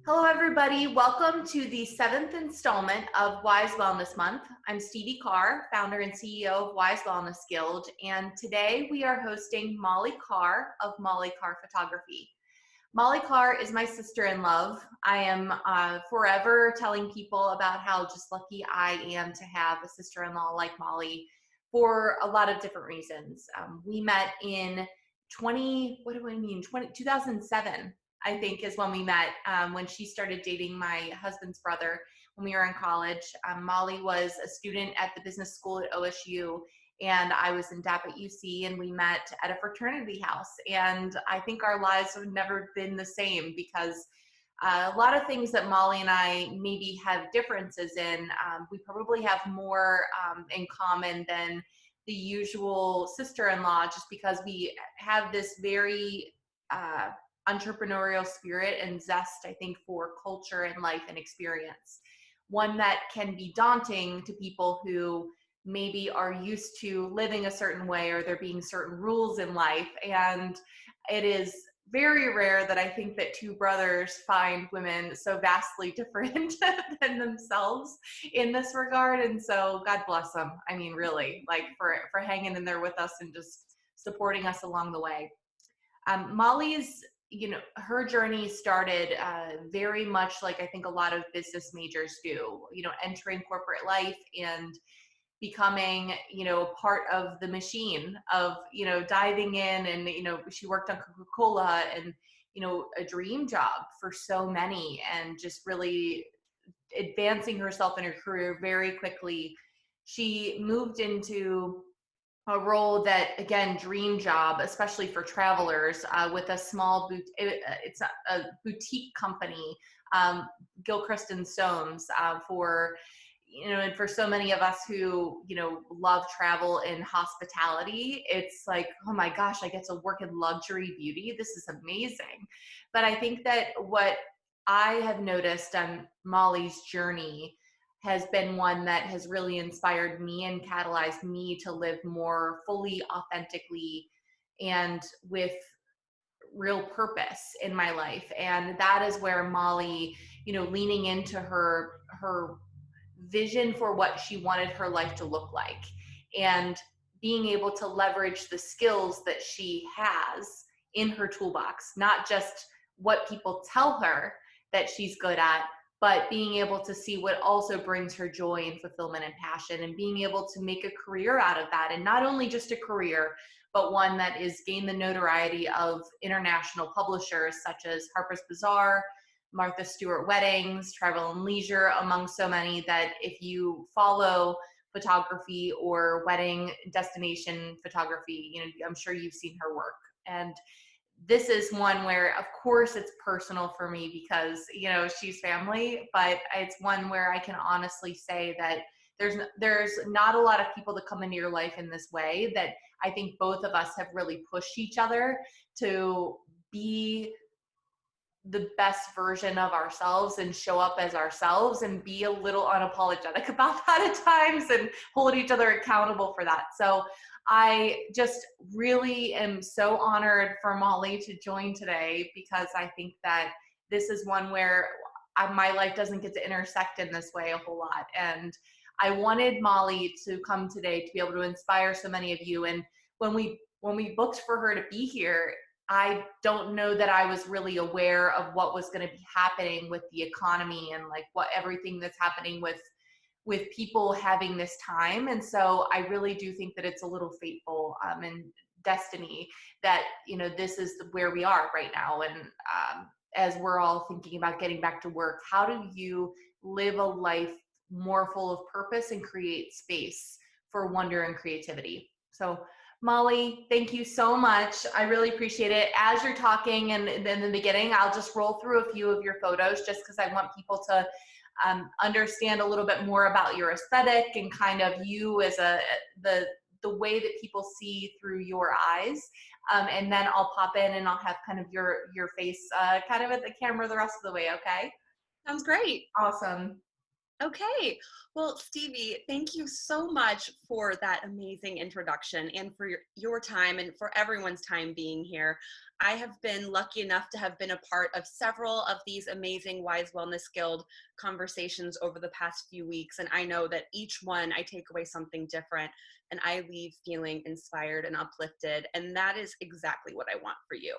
Hello, everybody. Welcome to the seventh installment of Wise Wellness Month. I'm Stevie Carr, founder and CEO of Wise Wellness Guild, and today we are hosting Molly Carr of Molly Carr Photography. Molly Carr is my sister in love. I am forever telling people about how just lucky I am to have a sister-in-law like Molly for a lot of different reasons. We met in 2007. I think is when we met, when she started dating my husband's brother when we were in college. Molly was a student at the business school at OSU, and I was in DAP at UC, and we met at a fraternity house. And I think our lives have never been the same because a lot of things that Molly and I maybe have differences in, we probably have more in common than the usual sister-in-law, just because we have this very entrepreneurial spirit and zest, I think, for culture and life and experience. One that can be daunting to people who maybe are used to living a certain way or there being certain rules in life. And it is very rare that I think that two brothers find women so vastly different than themselves in this regard. And so God bless them. I mean, really, like for hanging in there with us and just supporting us along the way. Molly's, her journey started very much like I think a lot of business majors do, entering corporate life and becoming, part of the machine of, diving in. And, she worked on Coca-Cola and, a dream job for so many, and just really advancing herself in her career very quickly. She moved into a role that, again, dream job, especially for travelers, with a small it's a boutique company, Gilchrist and Soames, for, and for so many of us who, love travel and hospitality, it's like, oh my gosh, I get to work in luxury beauty. This is amazing. But I think that what I have noticed on Molly's journey has been one that has really inspired me and catalyzed me to live more fully, authentically, and with real purpose in my life. And that is where Molly, leaning into her vision for what she wanted her life to look like, and being able to leverage the skills that she has in her toolbox, not just what people tell her that she's good at, but being able to see what also brings her joy and fulfillment and passion, and being able to make a career out of that. And not only just a career, but one that is gained the notoriety of international publishers such as Harper's Bazaar, Martha Stewart Weddings, Travel and Leisure, among so many, that if you follow photography or wedding destination photography, I'm sure you've seen her work. And this is one where, of course, it's personal for me because, she's family, but it's one where I can honestly say that there's not a lot of people that come into your life in this way, that I think both of us have really pushed each other to be the best version of ourselves and show up as ourselves and be a little unapologetic about that at times and hold each other accountable for that. So I just really am so honored for Molly to join today, because I think that this is one where my life doesn't get to intersect in this way a whole lot. And I wanted Molly to come today to be able to inspire so many of you. And when we booked for her to be here, I don't know that I was really aware of what was going to be happening with the economy and like what everything that's happening with people having this time. And so I really do think that it's a little fateful and destiny that, this is where we are right now. And as we're all thinking about getting back to work, how do you live a life more full of purpose and create space for wonder and creativity? So Molly, thank you so much. I really appreciate it. As you're talking and in the beginning, I'll just roll through a few of your photos just because I want people to understand a little bit more about your aesthetic and kind of you as the way that people see through your eyes. And then I'll pop in and I'll have kind of your face kind of at the camera the rest of the way, okay? Sounds great. Awesome. Okay. Well, Stevie, thank you so much for that amazing introduction and for your time and for everyone's time being here. I have been lucky enough to have been a part of several of these amazing Wise Wellness Guild conversations over the past few weeks. And I know that each one I take away something different and I leave feeling inspired and uplifted. And that is exactly what I want for you.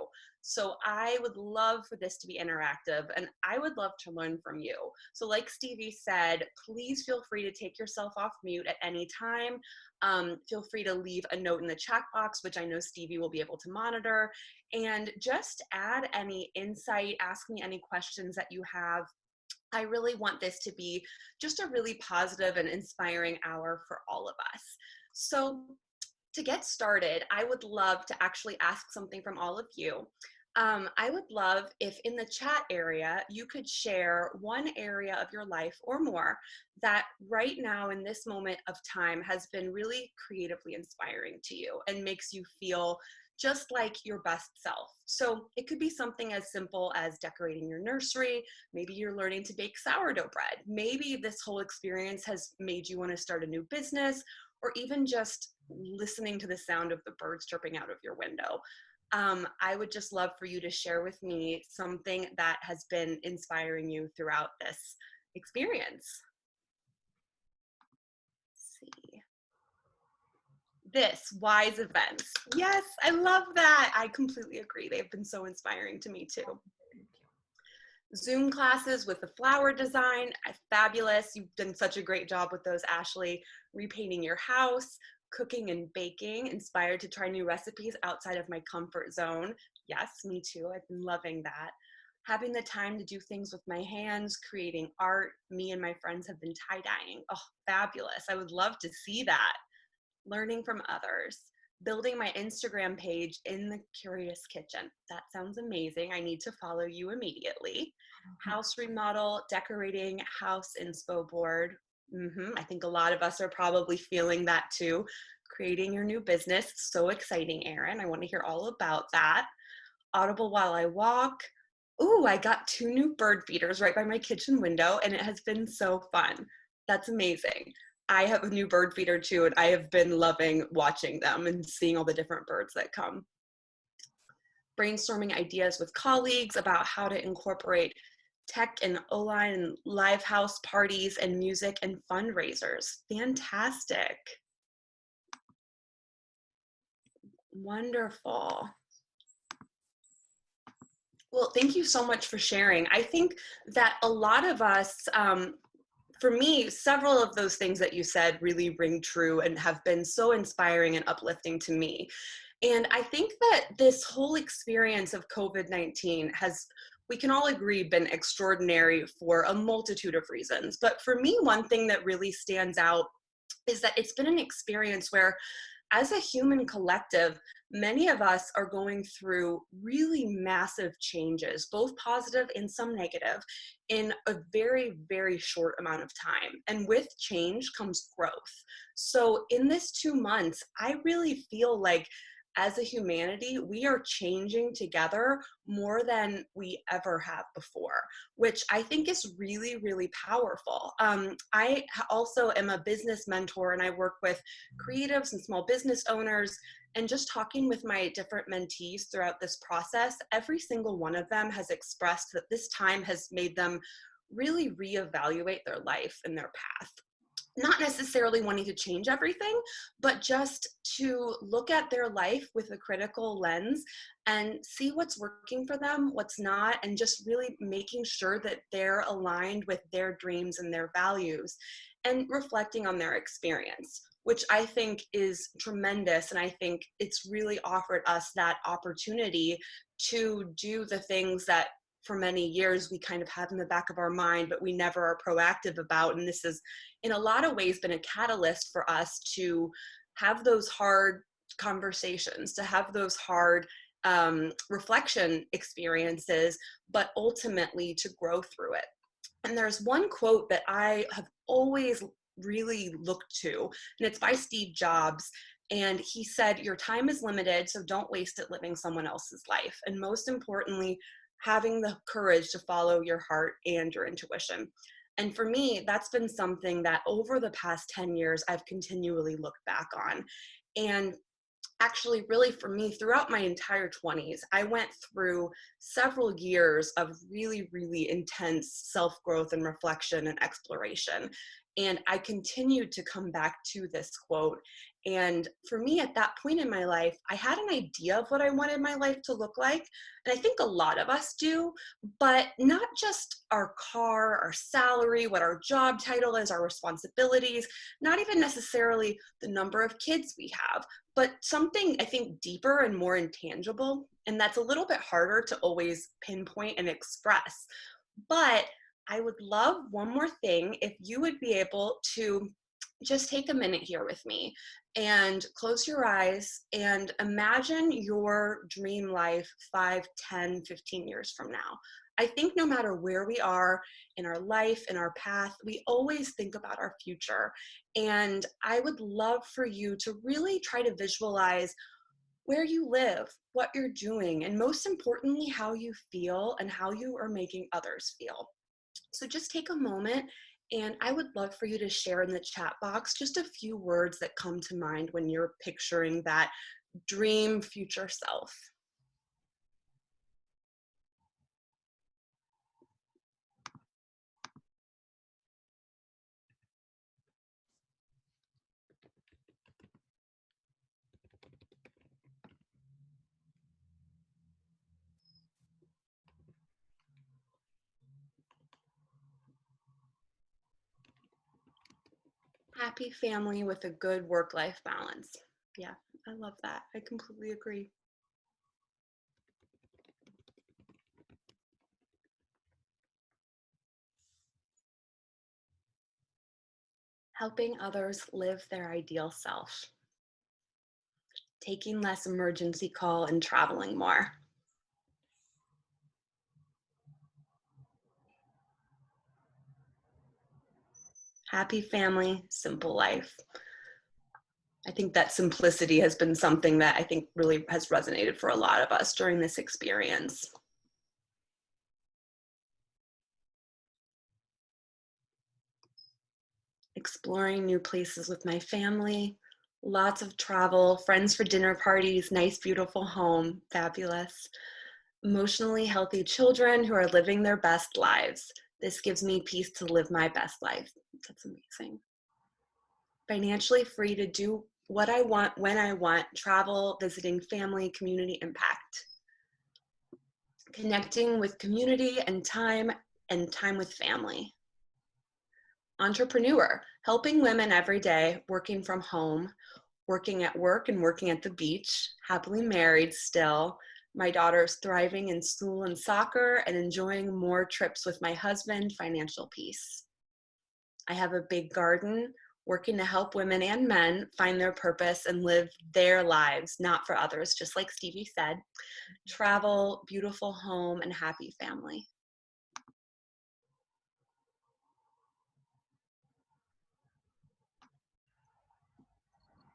So I would love for this to be interactive and I would love to learn from you. So like Stevie said, please feel free to take yourself off mute at any time. Feel free to leave a note in the chat box, which I know Stevie will be able to monitor, and just add any insight, ask me any questions that you have. I really want this to be just a really positive and inspiring hour for all of us. So to get started, I would love to actually ask something from all of you. I would love if in the chat area, you could share one area of your life or more that right now in this moment of time has been really creatively inspiring to you and makes you feel just like your best self. So it could be something as simple as decorating your nursery. Maybe you're learning to bake sourdough bread. Maybe this whole experience has made you want to start a new business, or even just listening to the sound of the birds chirping out of your window. I would just love for you to share with me something that has been inspiring you throughout this experience. Let's see. This Wise events. Yes, I love that. I completely agree. They've been so inspiring to me too. Zoom classes with the flower design, fabulous. You've done such a great job with those, Ashley. Repainting your house, cooking and baking, inspired to try new recipes outside of my comfort zone. Yes, me too. I've been loving that. Having the time to do things with my hands, creating art. Me and my friends have been tie-dyeing. Oh, fabulous. I would love to see that. Learning from others. Building my Instagram page in the Curious Kitchen. That sounds amazing. I need to follow you immediately. House remodel, decorating house inspo board. I think a lot of us are probably feeling that too. Creating your new business. So exciting, Erin. I want to hear all about that. Audible while I walk. Ooh, I got 2 new bird feeders right by my kitchen window, and it has been so fun. That's amazing. I have a new bird feeder too, and I have been loving watching them and seeing all the different birds that come. Brainstorming ideas with colleagues about how to incorporate tech and online and live house parties and music and fundraisers. Fantastic. Wonderful. Well, thank you so much for sharing. I think that a lot of us, for me, several of those things that you said really ring true and have been so inspiring and uplifting to me. And I think that this whole experience of COVID-19 has, we can all agree, been extraordinary for a multitude of reasons. But for me, one thing that really stands out is that it's been an experience where, as a human collective, many of us are going through really massive changes, both positive and some negative, in a very, very short amount of time. And with change comes growth. So in this 2 months, I really feel like as a humanity, we are changing together more than we ever have before, which I think is really, really powerful. I also am a business mentor and I work with creatives and small business owners. And just talking with my different mentees throughout this process, every single one of them has expressed that this time has made them really reevaluate their life and their path. Not necessarily wanting to change everything, but just to look at their life with a critical lens and see what's working for them, what's not, and just really making sure that they're aligned with their dreams and their values and reflecting on their experience, which I think is tremendous. And I think it's really offered us that opportunity to do the things that for many years we kind of have in the back of our mind, but we never are proactive about. And this has, in a lot of ways, been a catalyst for us to have those hard conversations, to have those hard reflection experiences, but ultimately to grow through it. And there's one quote that I have always really looked to, and it's by Steve Jobs. And he said, your time is limited, so don't waste it living someone else's life. And most importantly, having the courage to follow your heart and your intuition. And for me, that's been something that over the past 10 years, I've continually looked back on. And actually, really for me, throughout my entire 20s, I went through several years of really, really intense self-growth and reflection and exploration. And I continued to come back to this quote. And for me, at that point in my life, I had an idea of what I wanted my life to look like. And I think a lot of us do, but not just our car, our salary, what our job title is, our responsibilities, not even necessarily the number of kids we have, but something I think deeper and more intangible. And that's a little bit harder to always pinpoint and express. But I would love one more thing if you would be able to just take a minute here with me and close your eyes and imagine your dream life 5, 10, 15 years from now. I think no matter where we are in our life, in our path, we always think about our future. And I would love for you to really try to visualize where you live, what you're doing, and most importantly, how you feel and how you are making others feel. So just take a moment, and I would love for you to share in the chat box just a few words that come to mind when you're picturing that dream future self. Happy family with a good work-life balance. Yeah, I love that. I completely agree. Helping others live their ideal self. Taking less emergency call and traveling more. Happy family, simple life. I think that simplicity has been something that I think really has resonated for a lot of us during this experience. Exploring new places with my family, lots of travel, friends for dinner parties, nice, beautiful home, fabulous. Emotionally healthy children who are living their best lives. This gives me peace to live my best life. That's amazing. Financially free to do what I want, when I want, travel, visiting family, community impact. Connecting with community and time with family. Entrepreneur, helping women every day, working from home, working at work and working at the beach, happily married still. My daughter's thriving in school and soccer and enjoying more trips with my husband, financial peace. I have a big garden, working to help women and men find their purpose and live their lives, not for others, just like Stevie said. Travel, beautiful home, and happy family.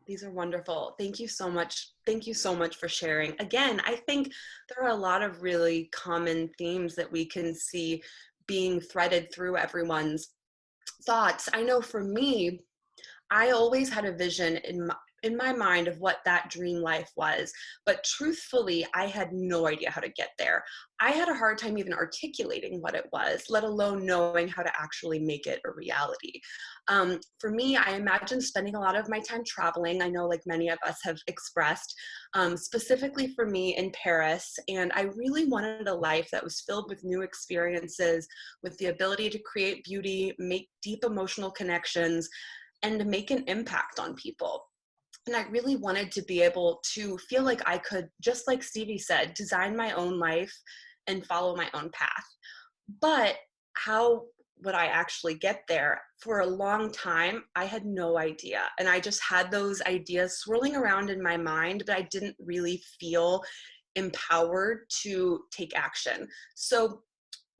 These are wonderful. Thank you so much. Thank you so much for sharing. Again, I think there are a lot of really common themes that we can see being threaded through everyone's thoughts. I know for me, I always had a vision in my mind of what that dream life was, but truthfully, I had no idea how to get there. I had a hard time even articulating what it was, let alone knowing how to actually make it a reality. For me, I imagine spending a lot of my time traveling. I know like many of us have expressed, specifically for me in Paris, and I really wanted a life that was filled with new experiences, with the ability to create beauty, make deep emotional connections, and to make an impact on people. And I really wanted to be able to feel like I could, just like Stevie said, design my own life and follow my own path. But how would I actually get there? For a long time, I had no idea. And I just had those ideas swirling around in my mind, but I didn't really feel empowered to take action. So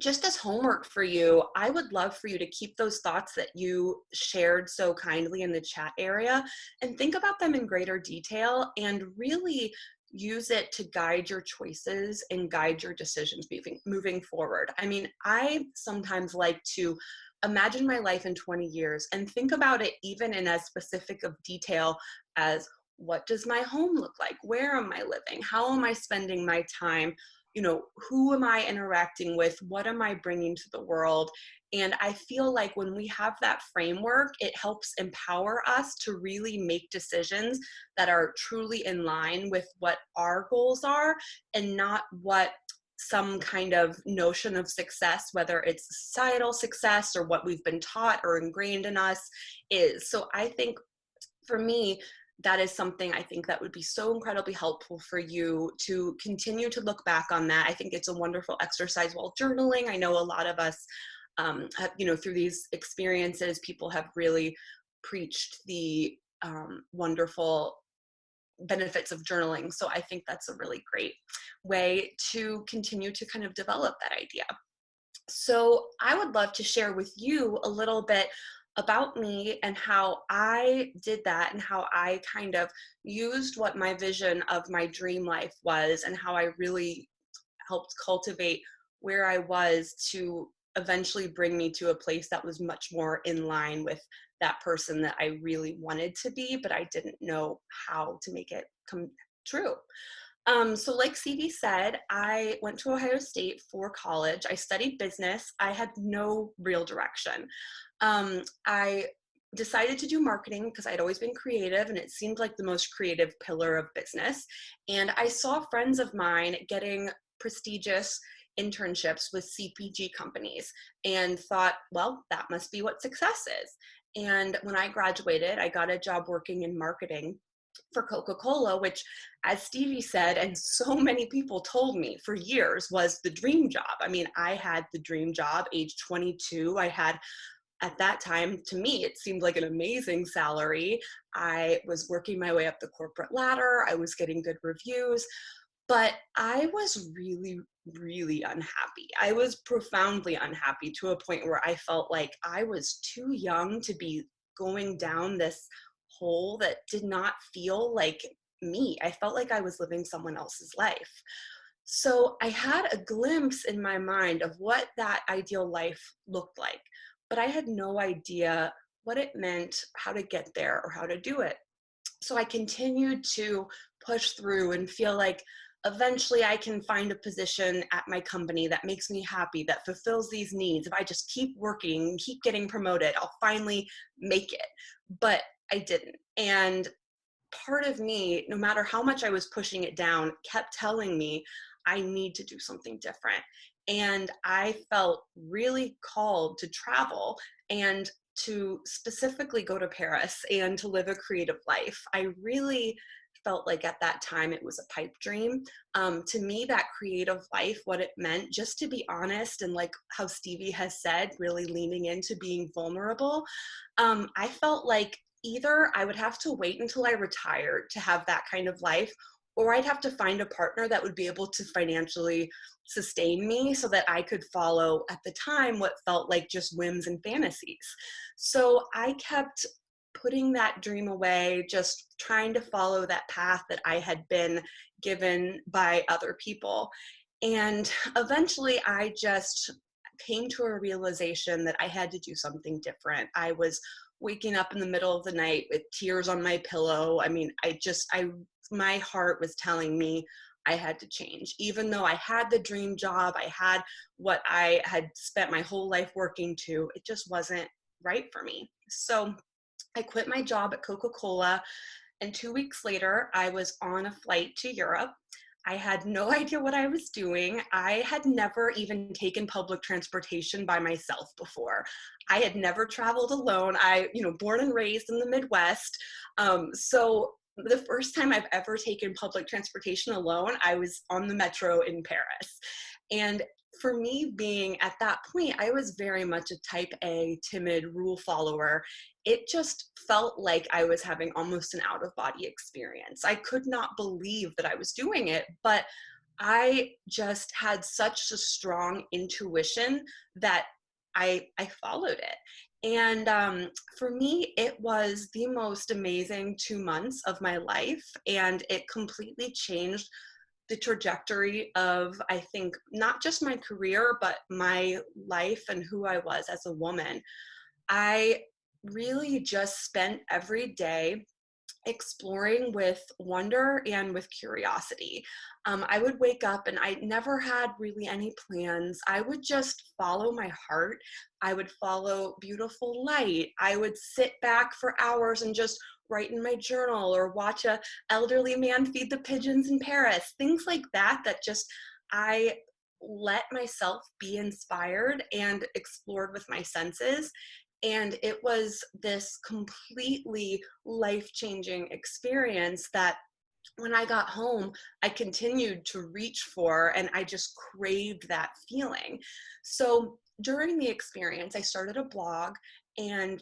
just as homework for you, I would love for you to keep those thoughts that you shared so kindly in the chat area and think about them in greater detail and really use it to guide your choices and guide your decisions moving forward. I mean, I sometimes like to imagine my life in 20 years and think about it even in as specific of detail as, what does my home look like? Where am I living? How am I spending my time? Who am I interacting with? What am I bringing to the world? And I feel like when we have that framework, it helps empower us to really make decisions that are truly in line with what our goals are, and not what some kind of notion of success, whether it's societal success or what we've been taught or ingrained in us, is. So I think for me, that is something I think that would be so incredibly helpful for you to continue to look back on that. I think it's a wonderful exercise while journaling. I know a lot of us, through these experiences, people have really preached the wonderful benefits of journaling. So I think that's a really great way to continue to kind of develop that idea. So I would love to share with you a little bit about me and how I did that, and how I kind of used what my vision of my dream life was, and how I really helped cultivate where I was to eventually bring me to a place that was much more in line with that person that I really wanted to be, but I didn't know how to make it come true. So like CV said, I went to Ohio State for college. I studied business. I had no real direction. I decided to do marketing because I'd always been creative, and it seemed like the most creative pillar of business. And I saw friends of mine getting prestigious internships with CPG companies and thought, well, that must be what success is. And when I graduated, I got a job working in marketing for Coca-Cola, which, as Stevie said, and so many people told me for years, was the dream job. I mean, I had the dream job, age 22. I had, at that time, to me, it seemed like an amazing salary. I was working my way up the corporate ladder. I was getting good reviews, but I was really, really unhappy. I was profoundly unhappy, to a point where I felt like I was too young to be going down this hole that did not feel like me. I felt like I was living someone else's life. So I had a glimpse in my mind of what that ideal life looked like, but I had no idea what it meant, how to get there, or how to do it. So I continued to push through and feel like eventually I can find a position at my company that makes me happy, that fulfills these needs. If I just keep working, keep getting promoted, I'll finally make it. But I didn't. And part of me, no matter how much I was pushing it down, kept telling me I need to do something different. And I felt really called to travel and to specifically go to Paris and to live a creative life. I really felt like at that time it was a pipe dream. To me, that creative life, what it meant, just to be honest, and like how Stevie has said, really leaning into being vulnerable, I felt like either I would have to wait until I retired to have that kind of life, or I'd have to find a partner that would be able to financially sustain me so that I could follow, at the time, what felt like just whims and fantasies. So I kept putting that dream away, just trying to follow that path that I had been given by other people. And eventually I just came to a realization that I had to do something different. I was waking up in the middle of the night with tears on my pillow. I mean, my heart was telling me I had to change. Even though I had the dream job, I had what I had spent my whole life working to, it just wasn't right for me. So I quit my job at Coca-Cola, and 2 weeks later, I was on a flight to Europe. I had no idea what I was doing. I had never even taken public transportation by myself before. I had never traveled alone. Born and raised in the Midwest. So the first time I've ever taken public transportation alone, I was on the metro in Paris. And for me, being at that point, I was very much a type A, timid rule follower. It just felt like I was having almost an out-of-body experience. I could not believe that I was doing it, but I just had such a strong intuition that I followed it. And for me, it was the most amazing 2 months of my life, and it completely changed the trajectory of, I think, not just my career, but my life and who I was as a woman. I really just spent every day exploring with wonder and with curiosity. I would wake up and I never had really any plans. I would just follow my heart. I would follow beautiful light. I would sit back for hours and just write in my journal or watch a elderly man feed the pigeons in Paris. Things like that, that just I let myself be inspired and explored with my senses. And it was this completely life-changing experience that when I got home, I continued to reach for, and I just craved that feeling. So during the experience, I started a blog, and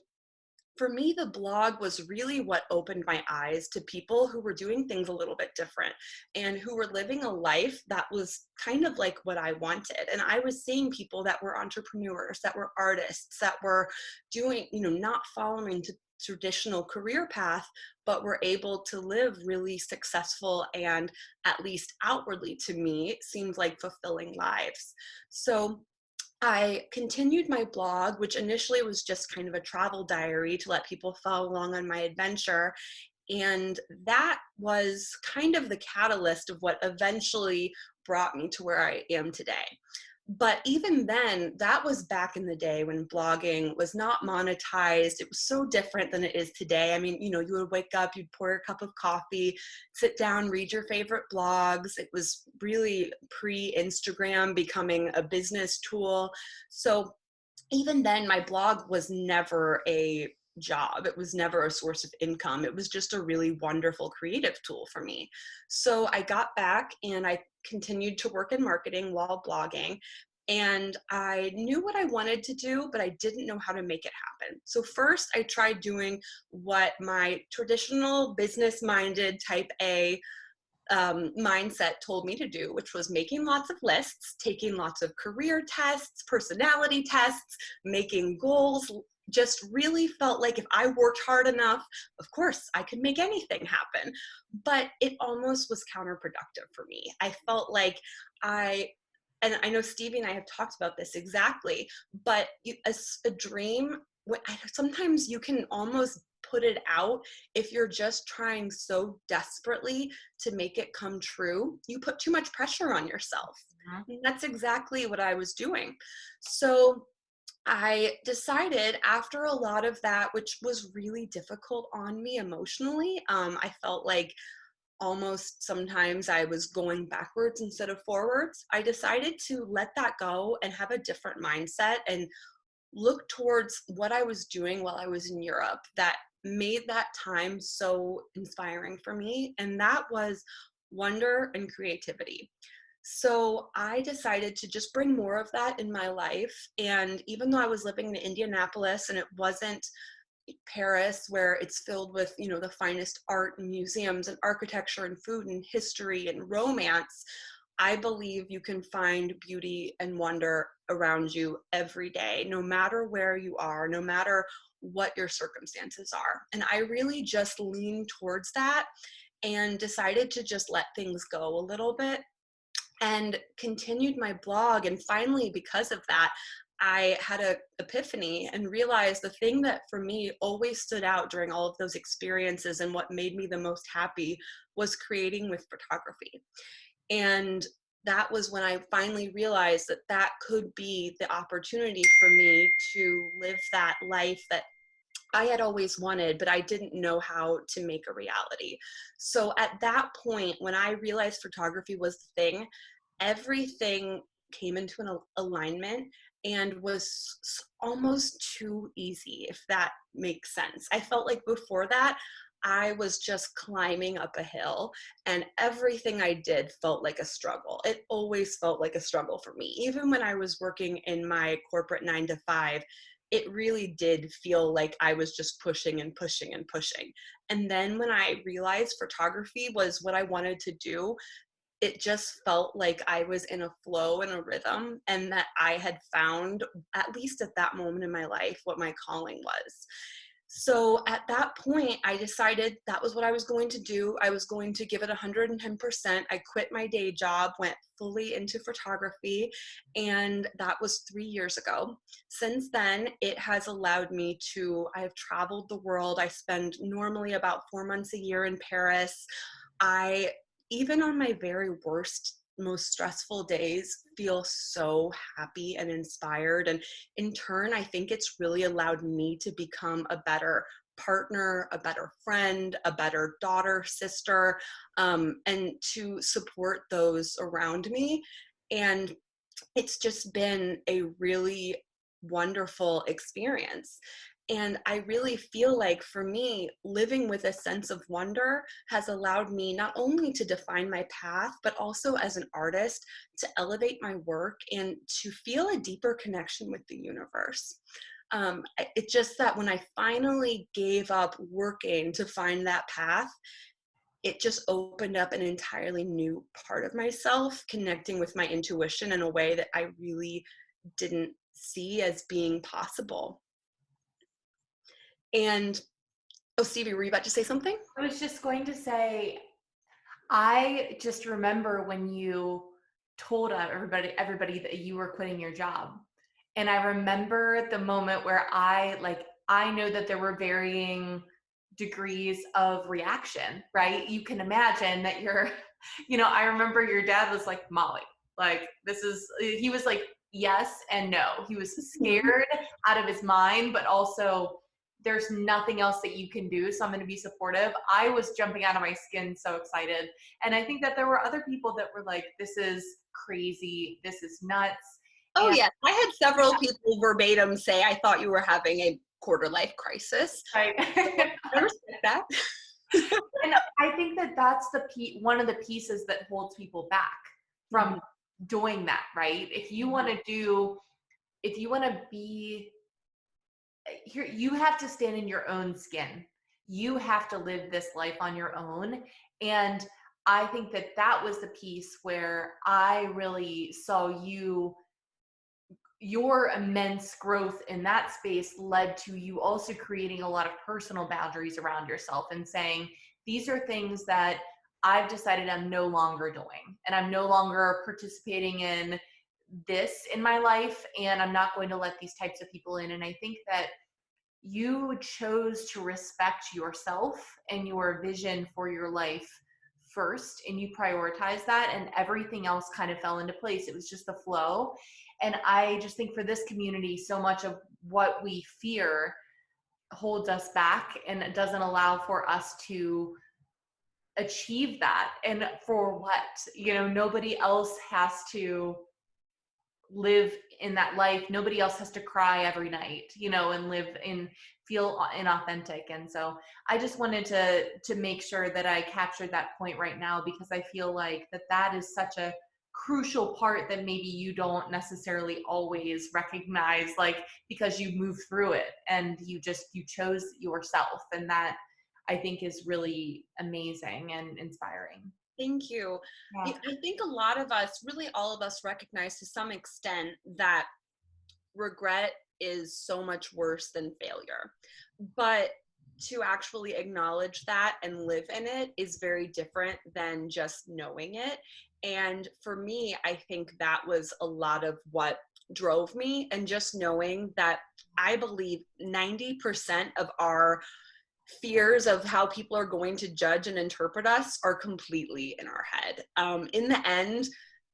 for me, the blog was really what opened my eyes to people who were doing things a little bit different and who were living a life that was kind of like what I wanted. And I was seeing people that were entrepreneurs, that were artists, that were doing, not following the traditional career path, but were able to live really successful and, at least outwardly to me, seemed like fulfilling lives. So I continued my blog, which initially was just kind of a travel diary to let people follow along on my adventure. And that was kind of the catalyst of what eventually brought me to where I am today. But even then, that was back in the day when blogging was not monetized. It was so different than it is today. I mean, you would wake up, you'd pour a cup of coffee, sit down, read your favorite blogs. It was really pre-Instagram becoming a business tool. So even then, my blog was never a job. It was never a source of income. It was just a really wonderful creative tool for me. So I got back and I continued to work in marketing while blogging. And I knew what I wanted to do, but I didn't know how to make it happen. So first I tried doing what my traditional business minded type A mindset told me to do, which was making lots of lists, taking lots of career tests, personality tests, making goals. Just really felt like if I worked hard enough, of course, I could make anything happen. But it almost was counterproductive for me. I felt like and I know Stevie and I have talked about this exactly, but a dream, sometimes you can almost put it out if you're just trying so desperately to make it come true. You put too much pressure on yourself. And that's exactly what I was doing. So I decided after a lot of that, which was really difficult on me emotionally, I felt like almost sometimes I was going backwards instead of forwards. I decided to let that go and have a different mindset and look towards what I was doing while I was in Europe that made that time so inspiring for me. And that was wonder and creativity. So I decided to just bring more of that in my life. And even though I was living in Indianapolis and it wasn't Paris, where it's filled with, the finest art and museums and architecture and food and history and romance, I believe you can find beauty and wonder around you every day, no matter where you are, no matter what your circumstances are. And I really just leaned towards that and decided to just let things go a little bit and continued my blog. And finally, because of that, I had an epiphany and realized the thing that for me always stood out during all of those experiences and what made me the most happy was creating with photography. And that was when I finally realized that that could be the opportunity for me to live that life that I had always wanted, but I didn't know how to make a reality. So at that point, when I realized photography was the thing, everything came into an alignment and was almost too easy, if that makes sense. I felt like before that, I was just climbing up a hill and everything I did felt like a struggle. It always felt like a struggle for me. Even when I was working in my corporate 9 to 5, it really did feel like I was just pushing and pushing and pushing. And then when I realized photography was what I wanted to do, it just felt like I was in a flow and a rhythm, and that I had found, at least at that moment in my life, what my calling was. So at that point, I decided that was what I was going to do. I was going to give it 110%. I quit my day job, went fully into photography, and that was 3 years ago. Since then, it has allowed me to, I have traveled the world. I spend normally about 4 months a year in Paris. I, even on my very worst, most stressful days, feel so happy and inspired. And in turn, I think it's really allowed me to become a better partner, a better friend, a better daughter, sister, and to support those around me. And it's just been a really wonderful experience. And I really feel like for me, living with a sense of wonder has allowed me not only to define my path, but also as an artist to elevate my work and to feel a deeper connection with the universe. It's just that when I finally gave up working to find that path, it just opened up an entirely new part of myself, connecting with my intuition in a way that I really didn't see as being possible. And oh, Stevie, were you about to say something? I was just going to say, I just remember when you told everybody that you were quitting your job. And I remember the moment where I know that there were varying degrees of reaction, right? You can imagine that I remember your dad was like, Molly, like, he was like, yes and no. He was scared out of his mind, but also there's nothing else that you can do. So I'm going to be supportive. I was jumping out of my skin, so excited. And I think that there were other people that were like, this is crazy. This is nuts. Oh, And yes. I had several people verbatim say, I thought you were having a quarter life crisis. right. I respect that. And I think that that's one of the pieces that holds people back from doing that, right? If you want to be here, you have to stand in your own skin. You have to live this life on your own. And I think that that was the piece where I really saw your immense growth in that space led to you also creating a lot of personal boundaries around yourself and saying, these are things that I've decided I'm no longer doing, and I'm no longer participating in this in my life, and I'm not going to let these types of people in. And I think that you chose to respect yourself and your vision for your life first, and you prioritize that, and everything else kind of fell into place. It was just the flow. And I just think for this community, so much of what we fear holds us back, and it doesn't allow for us to achieve that. And for what? Nobody else has to live in that life. Nobody else has to cry every night, and feel inauthentic. And so I just wanted to make sure that I captured that point right now, because I feel like that is such a crucial part that maybe you don't necessarily always recognize, like, because you moved through it and you chose yourself. And that, I think, is really amazing and inspiring. Thank you. Yeah. I think a lot of us, really all of us, recognize to some extent that regret is so much worse than failure. But to actually acknowledge that and live in it is very different than just knowing it. And for me, I think that was a lot of what drove me, and just knowing that I believe 90% of our fears of how people are going to judge and interpret us are completely in our head. In the end,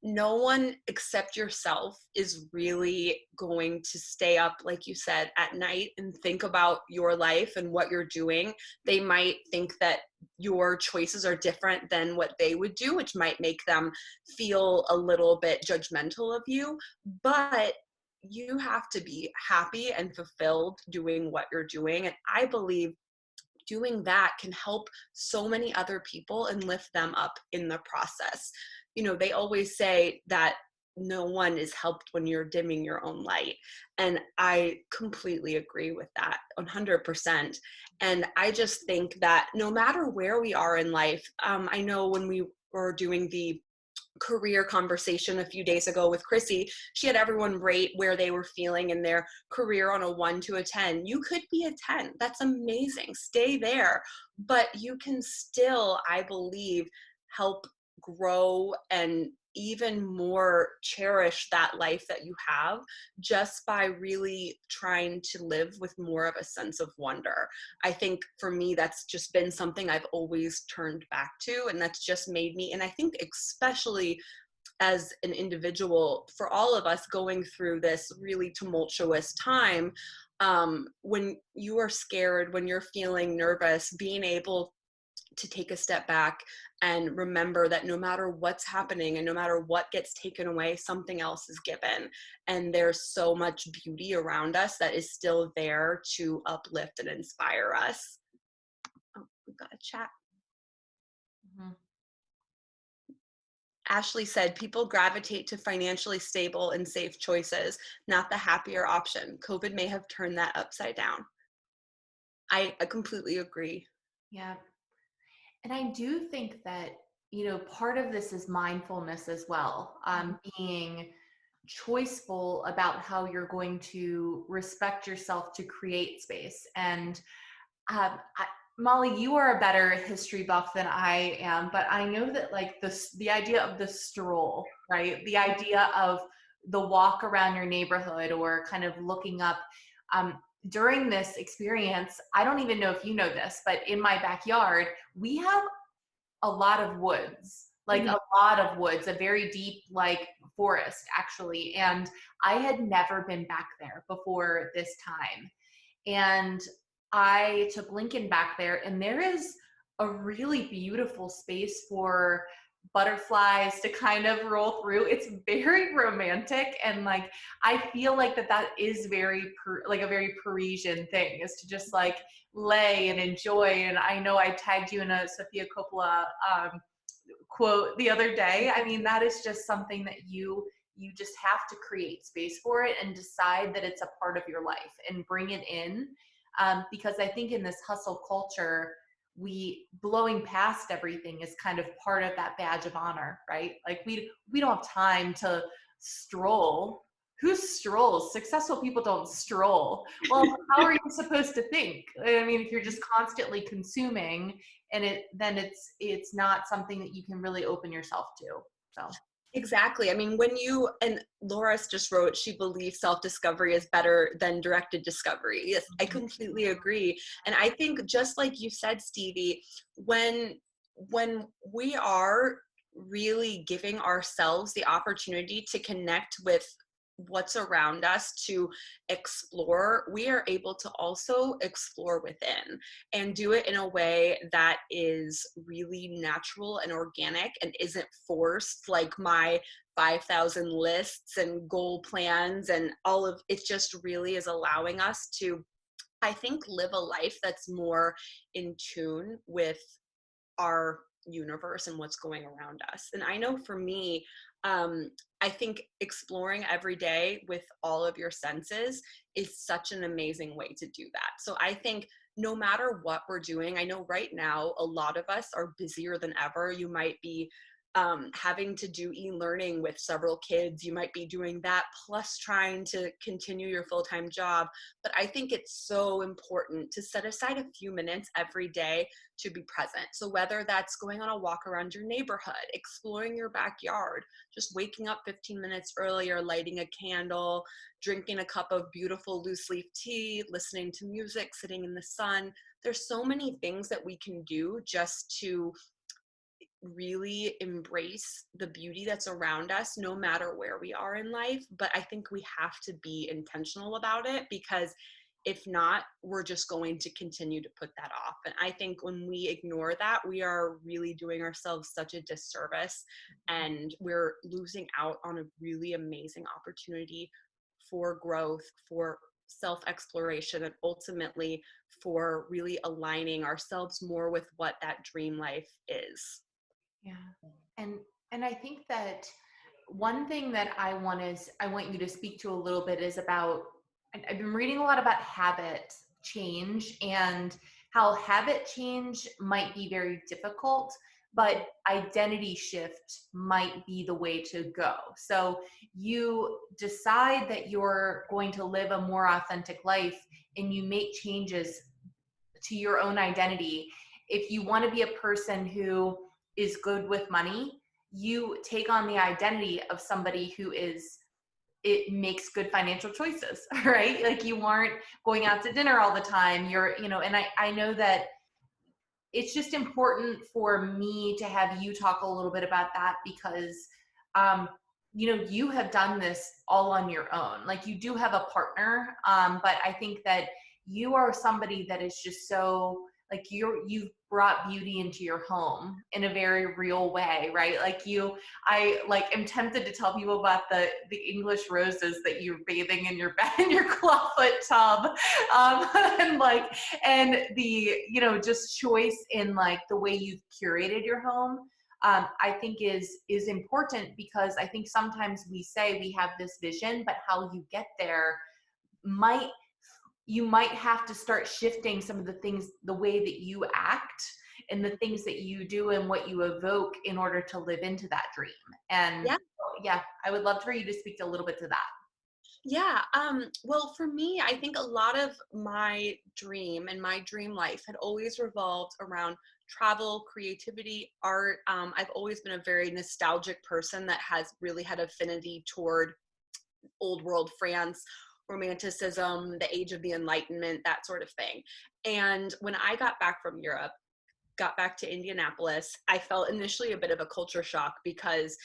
no one except yourself is really going to stay up, like you said, at night and think about your life and what you're doing. They might think that your choices are different than what they would do, which might make them feel a little bit judgmental of you. But you have to be happy and fulfilled doing what you're doing. And I believe doing that can help so many other people and lift them up in the process. They always say that no one is helped when you're dimming your own light. And I completely agree with that 100%. And I just think that no matter where we are in life, I know when we were doing the career conversation a few days ago with Chrissy. She had everyone rate where they were feeling in their career on a 1 to a 10. You could be a 10. That's amazing. Stay there. But you can still, I believe, help grow and even more cherish that life that you have just by really trying to live with more of a sense of wonder. I think for me, that's just been something I've always turned back to, and that's just made me, and I think especially as an individual, for all of us going through this really tumultuous time, when you are scared, when you're feeling nervous, being able to take a step back and remember that no matter what's happening and no matter what gets taken away, something else is given. And there's so much beauty around us that is still there to uplift and inspire us. Oh, we've got a chat. Mm-hmm. Ashley said, people gravitate to financially stable and safe choices, not the happier option. COVID may have turned that upside down. I completely agree. Yeah. And I do think that, part of this is mindfulness as well, being choiceful about how you're going to respect yourself to create space. And Molly, you are a better history buff than I am, but I know that like the idea of the stroll, right? The idea of the walk around your neighborhood or kind of looking up. During this experience, I don't even know if you know this, but in my backyard, we have a lot of woods, like a lot of woods, a very deep like forest actually. And I had never been back there before this time. And I took Lincoln back there, and there is a really beautiful space for butterflies to kind of roll through. It's very romantic, and like I feel like that is very like a very Parisian thing, is to just like lay and enjoy. And I know I tagged you in a Sofia Coppola quote the other day. I mean, that is just something that you just have to create space for it and decide that it's a part of your life and bring it in. Because I think in this hustle culture, we blowing past everything is kind of part of that badge of honor, right? Like we don't have time to stroll. Who strolls? Successful people don't stroll. Well, how are you supposed to think? I mean, if you're just constantly consuming, and then it's not something that you can really open yourself to. So Exactly. I mean, and Loris just wrote, she believes self-discovery is better than directed discovery. Yes, I completely agree. And I think just like you said, Stevie, when we are really giving ourselves the opportunity to connect with what's around us, to explore, we are able to also explore within and do it in a way that is really natural and organic and isn't forced like my 5,000 lists and goal plans and all of it. Just really is allowing us to, I think, live a life that's more in tune with our universe and what's going around us. And I know for me, I think exploring every day with all of your senses is such an amazing way to do that. So I think no matter what we're doing, I know right now a lot of us are busier than ever. You might be having to do e-learning with several kids. You might be doing that plus trying to continue your full-time job. But I think it's so important to set aside a few minutes every day to be present. So whether that's going on a walk around your neighborhood, exploring your backyard, just waking up 15 minutes earlier, lighting a candle, drinking a cup of beautiful loose leaf tea, listening to music, sitting in the sun. There's so many things that we can do just to really embrace the beauty that's around us, no matter where we are in life. But I think we have to be intentional about it, because if not, we're just going to continue to put that off. And I think when we ignore that, we are really doing ourselves such a disservice, and we're losing out on a really amazing opportunity for growth, for self-exploration, and ultimately for really aligning ourselves more with what that dream life is. yeah. And I think that one thing that I want you to speak to a little bit is about, I've been reading a lot about habit change and how habit change might be very difficult, but identity shift might be the way to go. So you decide that you're going to live a more authentic life and you make changes to your own identity. If you want to be a person who is good with money, you take on the identity of somebody who is, it makes good financial choices, right? Like you aren't going out to dinner all the time. You're, and I know that it's just important for me to have you talk a little bit about that because, um, you have done this all on your own. Like you do have a partner, but I think that you are somebody that is just so like you've brought beauty into your home in a very real way, right? Like I like am tempted to tell people about the English roses that you're bathing in your bed in your clawfoot tub, and like and the just choice in like the way you've curated your home. I think is important because I think sometimes we say we have this vision, but how you get there might you might have to start shifting some of the things, the way that you act and the things that you do and what you evoke in order to live into that dream. And Yeah. yeah, I would love for you to speak a little bit to that. Yeah. Well, for me, I think a lot of my dream and my dream life had always revolved around travel, creativity, art. I've always been a very nostalgic person that has really had affinity toward old world France, romanticism, the age of the Enlightenment, that sort of thing. And when I got back from Europe, got back to Indianapolis, I felt initially a bit of a culture shock because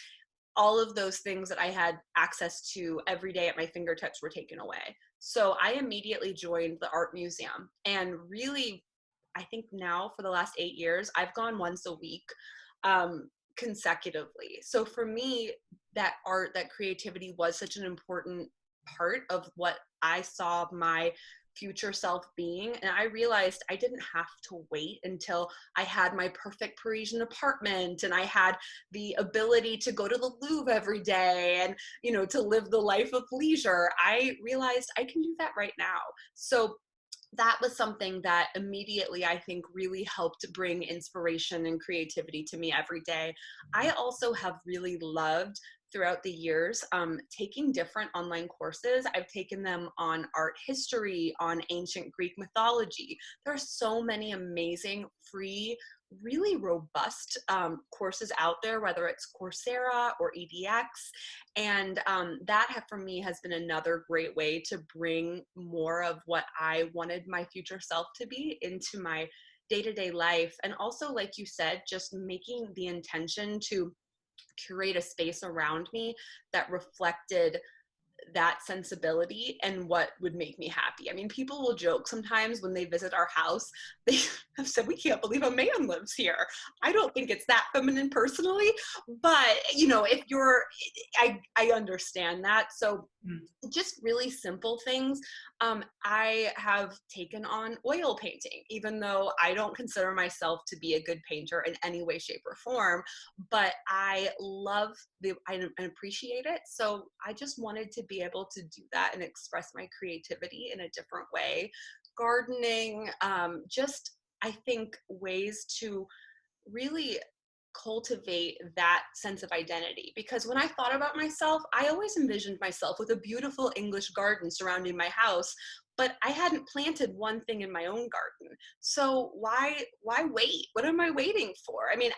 all of those things that I had access to every day at my fingertips were taken away. So I immediately joined the art museum. And really, I think now for the last 8 years, I've gone once a week consecutively. So for me, that art, that creativity was such an important part of what I saw my future self being. And I realized I didn't have to wait until I had my perfect Parisian apartment and I had the ability to go to the Louvre every day and, to live the life of leisure. I realized I can do that right now. So that was something that immediately I think really helped bring inspiration and creativity to me every day. I also have really loved throughout the years taking different online courses. I've taken them on art history, on ancient Greek mythology. There are so many amazing free, really robust courses out there, whether it's Coursera or EDX. And that for me has been another great way to bring more of what I wanted my future self to be into my day-to-day life. And also, like you said, just making the intention to curate a space around me that reflected that sensibility and what would make me happy. I mean, people will joke sometimes when they visit our house, they have said, we can't believe a man lives here. I don't think it's that feminine personally, but if you're, I understand that. So just really simple things. I have taken on oil painting, even though I don't consider myself to be a good painter in any way, shape, or form, but I love I appreciate it. So I just wanted to be able to do that and express my creativity in a different way. Gardening, just I think ways to really cultivate that sense of identity. Because when I thought about myself, I always envisioned myself with a beautiful English garden surrounding my house, but I hadn't planted one thing in my own garden. So why wait? What am I waiting for? I mean,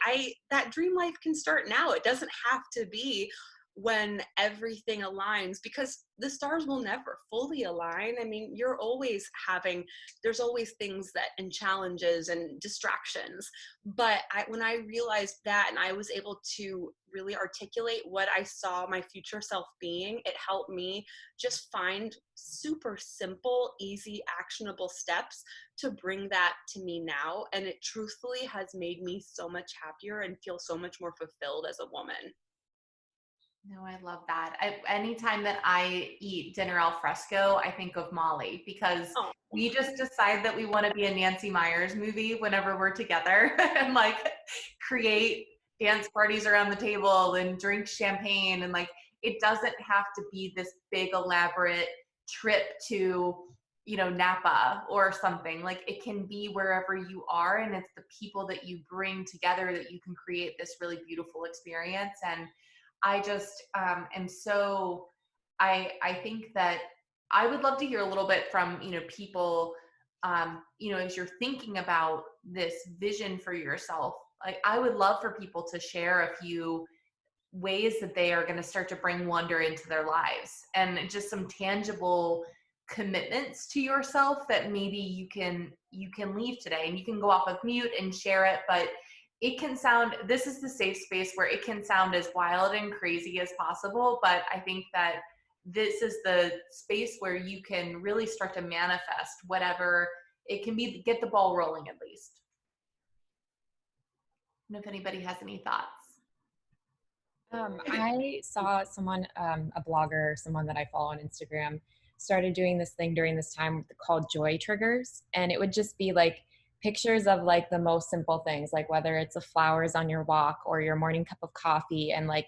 that dream life can start now. It doesn't have to be when everything aligns, because the stars will never fully align. I mean, there's always things and challenges and distractions. But when I realized that and I was able to really articulate what I saw my future self being, it helped me just find super simple, easy, actionable steps to bring that to me now. And it truthfully has made me so much happier and feel so much more fulfilled as a woman. No, I love that. Anytime that I eat dinner al fresco, I think of Molly because Oh, we just decide that we want to be a Nancy Meyers movie whenever we're together and like create dance parties around the table and drink champagne. And like, it doesn't have to be this big elaborate trip to Napa or something. Like, it can be wherever you are, and it's the people that you bring together that you can create this really beautiful experience. And I just am so, I think that I would love to hear a little bit from, people, as you're thinking about this vision for yourself. Like, I would love for people to share a few ways that they are going to start to bring wonder into their lives, and just some tangible commitments to yourself that maybe you can leave today, and you can go off of mute and share it. But this is the safe space where it can sound as wild and crazy as possible, but I think that this is the space where you can really start to manifest whatever it can be, get the ball rolling at least. And if anybody has any thoughts. I saw someone, a blogger, someone that I follow on Instagram, started doing this thing during this time called joy triggers. And it would just be like pictures of like the most simple things, like whether it's the flowers on your walk or your morning cup of coffee. And like,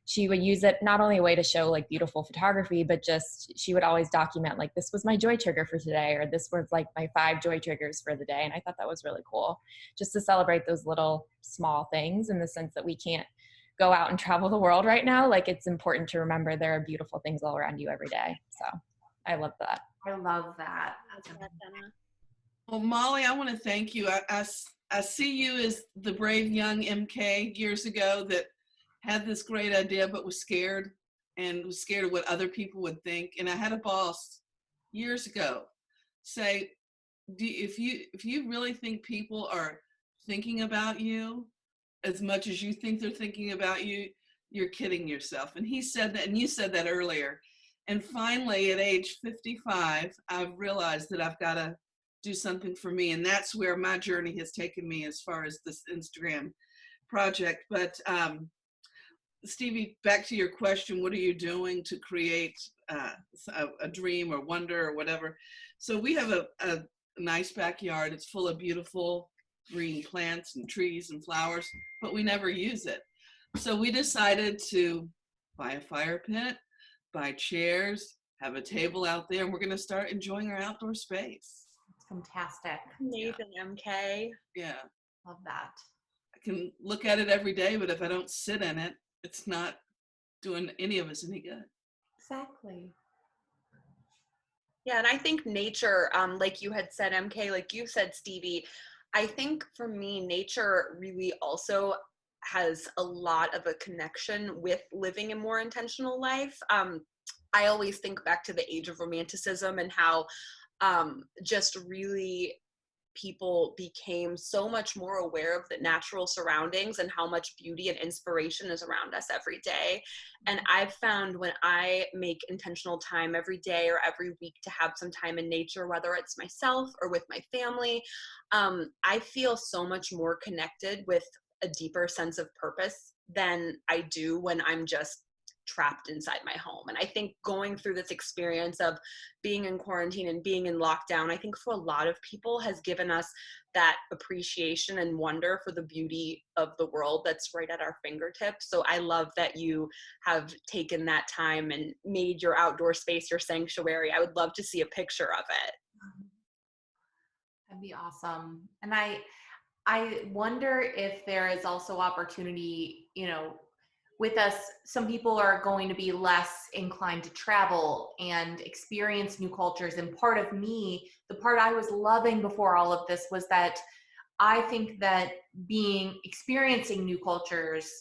she would use it not only a way to show like beautiful photography, but just, she would always document like, this was my joy trigger for today, or this was like my 5 joy triggers for the day. And I thought that was really cool, just to celebrate those little small things, in the sense that we can't go out and travel the world right now. Like, it's important to remember there are beautiful things all around you every day. So I love that. I love that. Well, Molly, I want to thank you. I see you as the brave young MK years ago that had this great idea but was scared of what other people would think. And I had a boss years ago say, if you really think people are thinking about you as much as you think they're thinking about you, you're kidding yourself. And he said that, and you said that earlier. And finally, at age 55, I've realized that I've got to do something for me. And that's where my journey has taken me as far as this Instagram project. But Stevie, back to your question, what are you doing to create a dream or wonder or whatever? So we have a nice backyard. It's full of beautiful green plants and trees and flowers, but we never use it. So we decided to buy a fire pit, buy chairs, have a table out there, and we're going to start enjoying our outdoor space. It's fantastic. Amazing, MK. Yeah. Love that. I can look at it every day, but if I don't sit in it, it's not doing any of us any good. Exactly. Yeah, and I think nature, like you had said, MK, like you said, Stevie, I think for me, nature really also has a lot of a connection with living a more intentional life. I always think back to the age of romanticism and how just really people became so much more aware of the natural surroundings and how much beauty and inspiration is around us every day. And I've found when I make intentional time every day or every week to have some time in nature, whether it's myself or with my family, I feel so much more connected with a deeper sense of purpose than I do when I'm just trapped inside my home. And I think going through this experience of being in quarantine and being in lockdown, I think for a lot of people has given us that appreciation and wonder for the beauty of the world that's right at our fingertips. So I love that you have taken that time and made your outdoor space your sanctuary. I would love to see a picture of it. That'd be awesome. And I wonder if there is also opportunity, with us, some people are going to be less inclined to travel and experience new cultures. And part of me, the part I was loving before all of this, was that I think that experiencing new cultures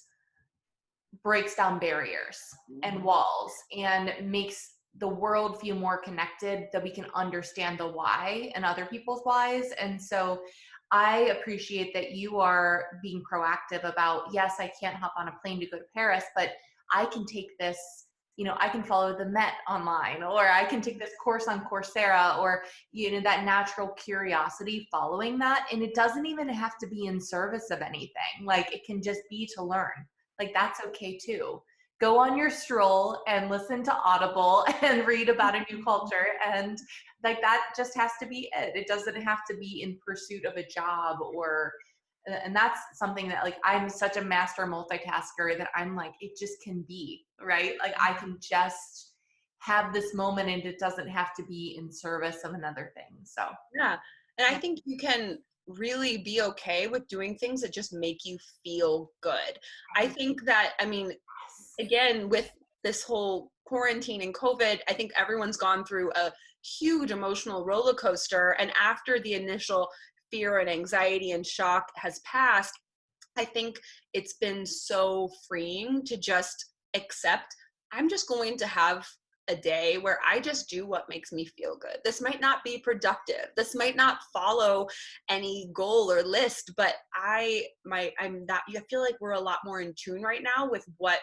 breaks down barriers and walls and makes the world feel more connected, that we can understand the why and other people's whys. And so I appreciate that you are being proactive about, yes, I can't hop on a plane to go to Paris, but I can take this, I can follow the Met online, or I can take this course on Coursera, or, that natural curiosity following that. And it doesn't even have to be in service of anything. Like, it can just be to learn. Like, that's okay too. Go on your stroll and listen to Audible and read about a new culture. And like, that just has to be it. It doesn't have to be in pursuit of a job and that's something that, like, I'm such a master multitasker that I'm like, it just can be, right? Like, I can just have this moment, and it doesn't have to be in service of another thing. So Yeah. And I think you can really be okay with doing things that just make you feel good. I think that, I mean, again, with this whole quarantine and COVID, I think everyone's gone through a huge emotional roller coaster. And after the initial fear and anxiety and shock has passed, I think it's been so freeing to just accept, I'm just going to have a day where I just do what makes me feel good. This might not be productive. This might not follow any goal or list, but I feel like we're a lot more in tune right now with what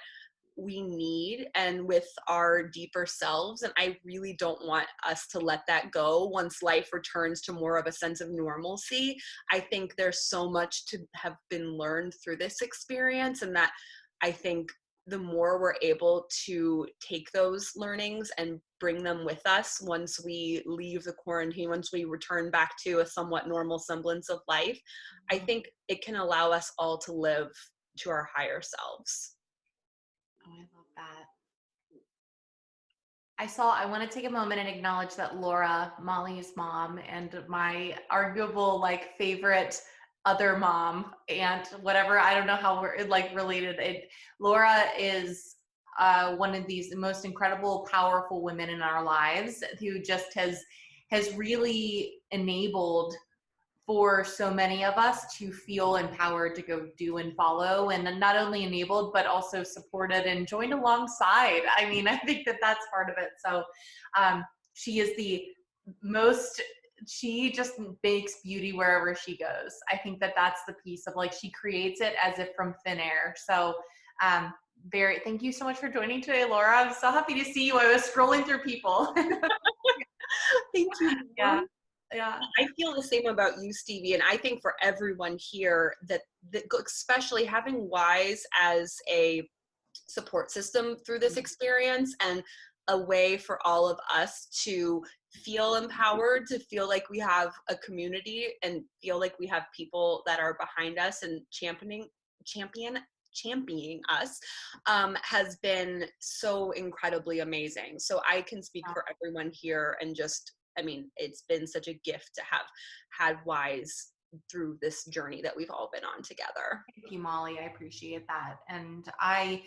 we need and with our deeper selves. And I really don't want us to let that go once life returns to more of a sense of normalcy. I think there's so much to have been learned through this experience, and that I think the more we're able to take those learnings and bring them with us once we leave the quarantine, once we return back to a somewhat normal semblance of life, I think it can allow us all to live to our higher selves. Oh, I love that. I want to take a moment and acknowledge that Laura, Molly's mom, and my arguable like favorite other mom, aunt, whatever, I don't know how we're like related. Laura is one of these most incredible, powerful women in our lives who just has really enabled for so many of us to feel empowered to go do and follow, and not only enabled, but also supported and joined alongside. I mean, I think that that's part of it. So she is the most, she just makes beauty wherever she goes. I think that that's the piece of like, she creates it as if from thin air. So thank you so much for joining today, Laura. I'm so happy to see you. I was scrolling through people. Thank you. Yeah. Yeah. I feel the same about you, Stevie, and I think for everyone here that especially having Wise as a support system through this experience and a way for all of us to feel empowered, to feel like we have a community and feel like we have people that are behind us and championing us has been so incredibly amazing. So I can speak for everyone here and just, I mean, it's been such a gift to have had Wise through this journey that we've all been on together. Thank you, Molly. I appreciate that. And I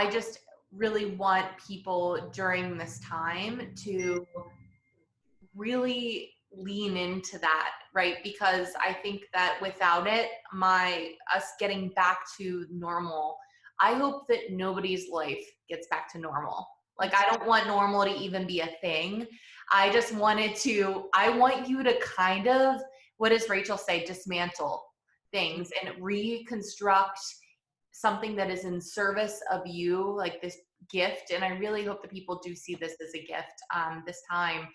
just really want people during this time to really lean into that, right? Because I think that without it, us getting back to normal, I hope that nobody's life gets back to normal. Like, I don't want normal to even be a thing. I want you to kind of, what does Rachel say, dismantle things and reconstruct something that is in service of you, like this gift. And I really hope that people do see this as a gift this time.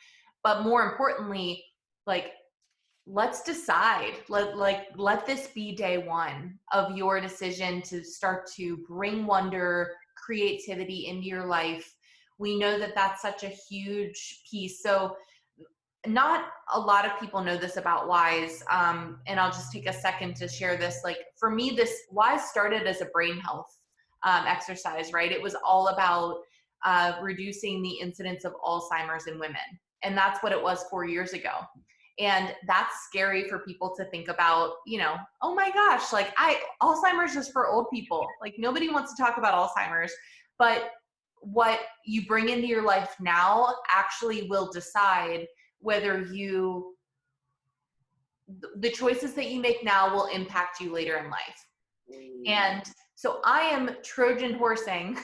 But more importantly, like, let's decide, let this be day one of your decision to start to bring wonder, creativity into your life. We know that that's such a huge piece. So not a lot of people know this about Wise. And I'll just take a second to share this. Like, for me, this Wise started as a brain health exercise, right? It was all about reducing the incidence of Alzheimer's in women. And that's what it was 4 years ago. And that's scary for people to think about, you know, oh my gosh, like Alzheimer's is for old people. Like, nobody wants to talk about Alzheimer's, but what you bring into your life now actually will decide whether the choices that you make now will impact you later in life. And so I am Trojan horsing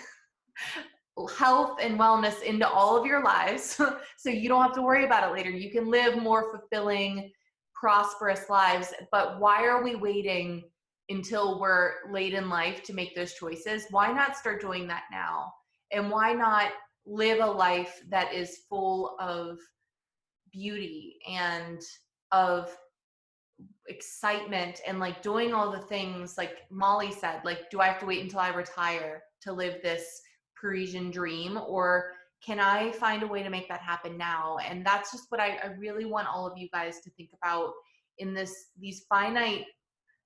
health and wellness into all of your lives so you don't have to worry about it later. You can live more fulfilling, prosperous lives. But why are we waiting until we're late in life to make those choices? Why not start doing that now? And why not live a life that is full of beauty and of excitement and like doing all the things like Molly said, like, do I have to wait until I retire to live this Parisian dream, or can I find a way to make that happen now? And that's just what I really want all of you guys to think about in these finite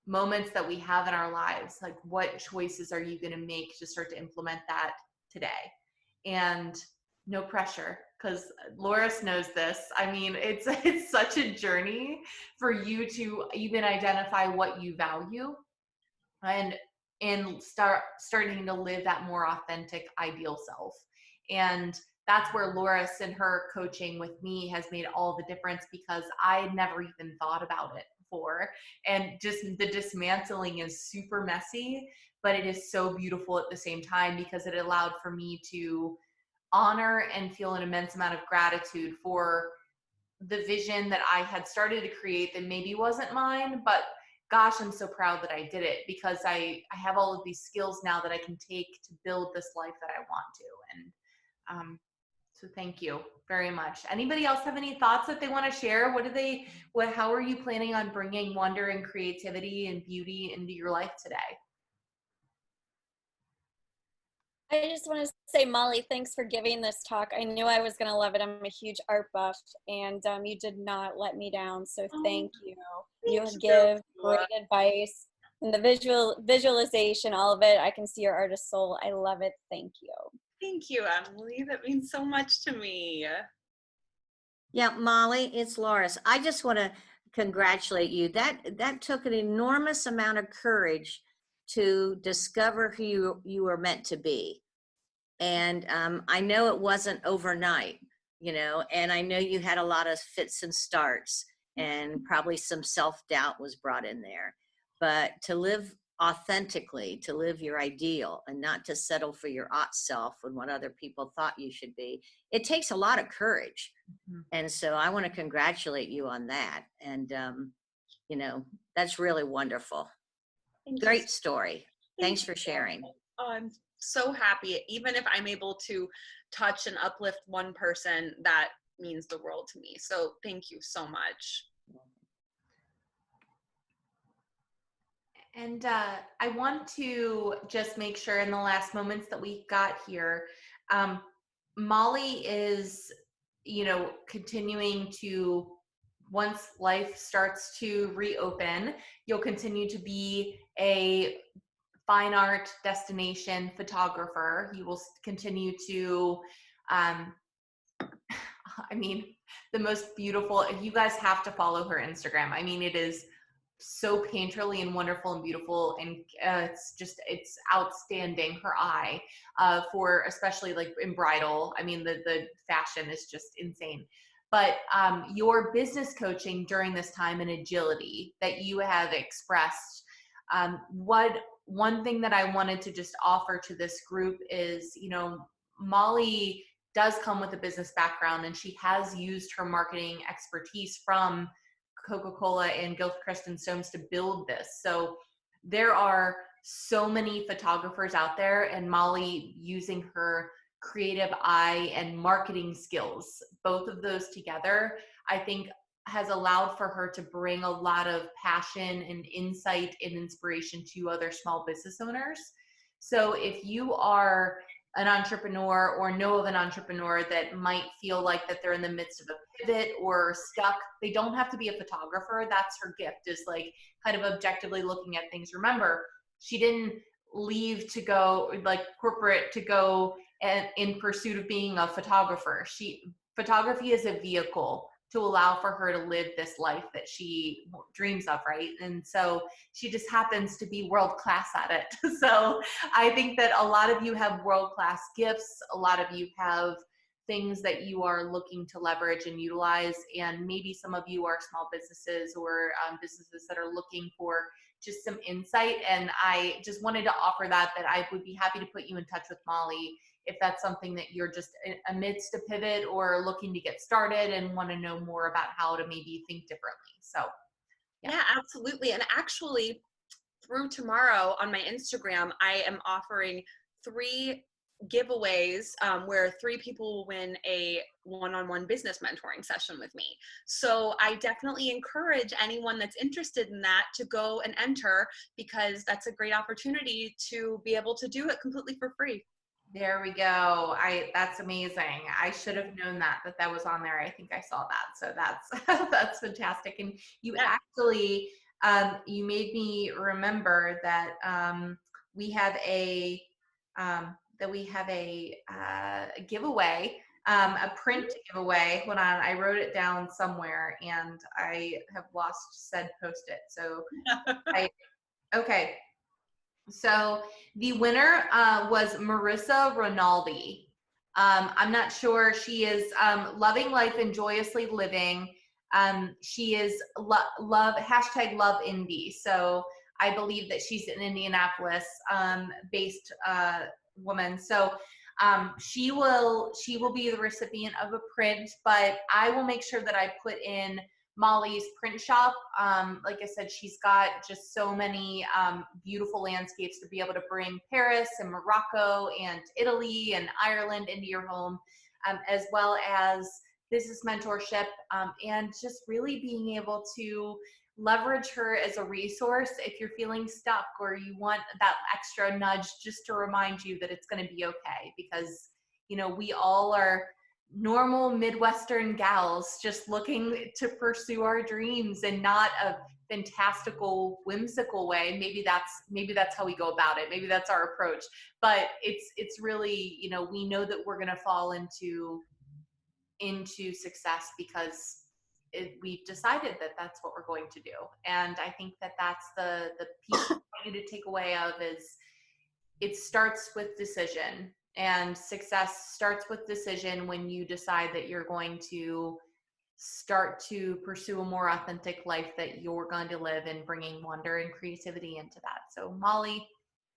moments that we have in our lives. Like, what choices are you going to make to start to implement that today? And no pressure, because Loris knows this. I mean, it's such a journey for you to even identify what you value and starting to live that more authentic ideal self. And that's where Loris and her coaching with me has made all the difference, because I had never even thought about it before. And just the dismantling is super messy, but it is so beautiful at the same time, because it allowed for me to honor and feel an immense amount of gratitude for the vision that I had started to create that maybe wasn't mine, but gosh, I'm so proud that I did it, because I have all of these skills now that I can take to build this life that I want to. And so thank you very much. Anybody else have any thoughts that they want to share? How are you planning on bringing wonder and creativity and beauty into your life today? I just want to say, Molly, thanks for giving this talk. I knew I was going to love it. I'm a huge art buff, and you did not let me down. So thank you. You give great advice, and the visualization, all of it. I can see your artist soul. I love it. Thank you. Thank you, Emily. That means so much to me. Yeah, Molly, it's Loris. I just want to congratulate you. That took an enormous amount of courage to discover who you were meant to be. And I know it wasn't overnight, and I know you had a lot of fits and starts, and probably some self-doubt was brought in there. But to live authentically, to live your ideal, and not to settle for your ought self and what other people thought you should be, it takes a lot of courage. Mm-hmm. And so I want to congratulate you on that. And, that's really wonderful. Great story. Thanks for sharing. Oh, I'm so happy. Even if I'm able to touch and uplift one person, that means the world to me. So thank you so much. And I want to just make sure in the last moments that we got here, Molly is, continuing to, once life starts to reopen, you'll continue to be a fine art destination photographer. You will continue to, the most beautiful, you guys have to follow her Instagram. I mean, it is so painterly and wonderful and beautiful, and it's outstanding. Her eye for, especially like in bridal, I mean, the fashion is just insane. But your business coaching during this time and agility that you have expressed, one thing that I wanted to just offer to this group is, Molly does come with a business background, and she has used her marketing expertise from Coca-Cola and Gilchrist and Soames to build this. So there are so many photographers out there, and Molly, using her creative eye and marketing skills, both of those together, I think has allowed for her to bring a lot of passion and insight and inspiration to other small business owners. So if you are an entrepreneur or know of an entrepreneur that might feel like that they're in the midst of a pivot or stuck, they don't have to be a photographer. That's her gift, is like kind of objectively looking at things. Remember, she didn't leave to go like corporate to go and in pursuit of being a photographer. Photography is a vehicle to allow for her to live this life that she dreams of, right? And so she just happens to be world-class at it. So I think that a lot of you have world-class gifts. A lot of you have things that you are looking to leverage and utilize. And maybe some of you are small businesses or businesses that are looking for just some insight. And I just wanted to offer that I would be happy to put you in touch with Molly if that's something that you're just amidst a pivot or looking to get started and want to know more about how to maybe think differently. So, yeah, absolutely. And actually, through tomorrow on my Instagram, I am offering 3 giveaways where 3 people will win a one-on-one business mentoring session with me. So I definitely encourage anyone that's interested in that to go and enter, because that's a great opportunity to be able to do it completely for free. There we go. That's amazing. I should have known that was on there. I think I saw that. So that's that's fantastic. And you actually you made me remember that we have a giveaway a print to give away. Hold on, I wrote it down somewhere and I have lost said post-it. So okay. So the winner was Marissa Rinaldi. I'm not sure. She is loving life and joyously living. She is love #LoveIndy. So I believe that she's an Indianapolis based woman. So she will be the recipient of a print, but I will make sure that I put in Molly's print shop. Like I said, she's got just so many beautiful landscapes to be able to bring Paris and Morocco and Italy and Ireland into your home, as well as business mentorship, and just really being able to leverage her as a resource if you're feeling stuck or you want that extra nudge just to remind you that it's going to be okay, because we all are normal Midwestern gals just looking to pursue our dreams, and not a fantastical, whimsical way. Maybe that's how we go about it. Maybe that's our approach. But it's really, we know that we're going to fall into success because we've decided that that's what we're going to do. And I think that that's the piece I want you to take away of is it starts with decision. And success starts with decision when you decide that you're going to start to pursue a more authentic life that you're going to live, and bringing wonder and creativity into that. So Molly,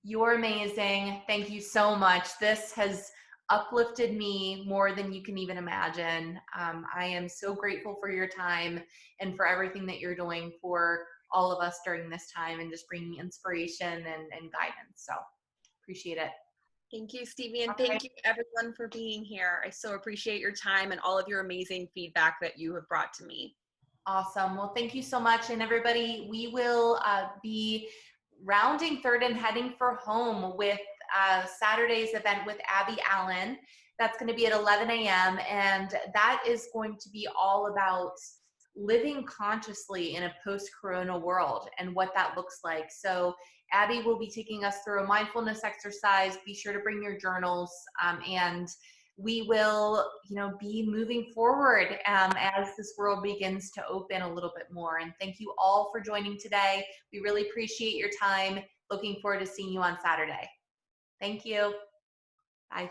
you're amazing. Thank you so much. This has uplifted me more than you can even imagine. I am so grateful for your time and for everything that you're doing for all of us during this time, and just bringing inspiration and guidance. So appreciate it. Thank you, Stevie, and thank you everyone for being here. I so appreciate your time and all of your amazing feedback that you have brought to me. Awesome. Well, thank you so much. And everybody, we will be rounding third and heading for home with Saturday's event with Abby Allen. That's going to be at 11 a.m. And that is going to be all about living consciously in a post-corona world and what that looks like. So Abby will be taking us through a mindfulness exercise. Be sure to bring your journals, and we will, be moving forward as this world begins to open a little bit more. And thank you all for joining today. We really appreciate your time. Looking forward to seeing you on Saturday. Thank you. Bye.